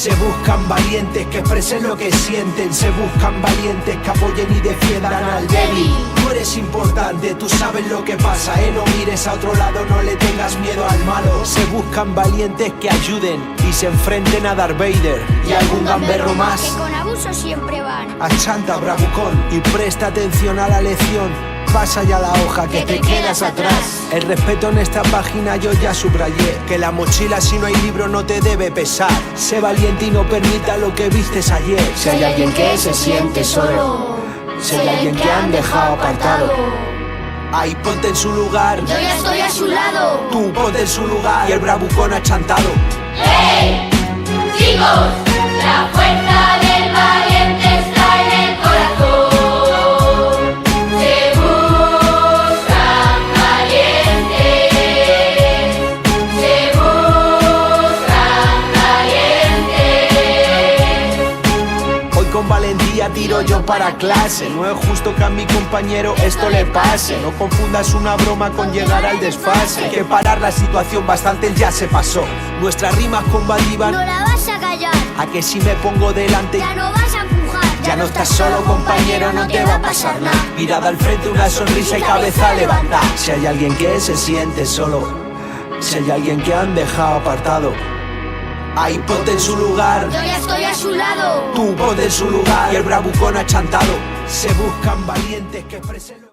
Se buscan valientes que expresen lo que sienten. Se buscan valientes que apoyen y defiendan al débil. Tú eres importante, tú sabes lo que pasa, no mires a otro lado, no le tengas miedo al malo. Se buscan valientes que ayuden y se enfrenten a Darth Vader y algún gamberro más. Que con abuso siempre van. Achanta, bravucón, y presta atención a la lección. Pasa ya la hoja que te quedas atrás. El respeto en esta página yo ya subrayé. Que la mochila si no hay libro no te debe pesar. Sé valiente y no permita lo que vistes ayer. Si hay alguien que se siente solo, Si hay alguien que han dejado apartado, ahí ponte en su lugar. Yo ya estoy a su lado. Tú ponte en su lugar. Y el bravucón achantado. ¡Hey! Chicos, la fuerza del valiente está en el corazón. Se buscan valientes. Se buscan valientes. Hoy con valentía tiro yo para clase. No es justo que a mi compañero esto le pase. No confundas una broma con llegar al desfase. Hay que parar la situación, bastante ya se pasó. Nuestras rimas combativan. No la vas a callar. A que si me pongo delante Ya no vas a empujar. ya no estás solo, compañero, no te va a pasar nada. Mirada al frente, una sonrisa y cabeza a levantar. Si hay alguien que se siente solo, si hay alguien que han dejado apartado, ahí ponte en su lugar. Yo ya estoy a su lado. Tú ponte en su lugar. Y el bravucón achantado. Se buscan valientes que expresen lo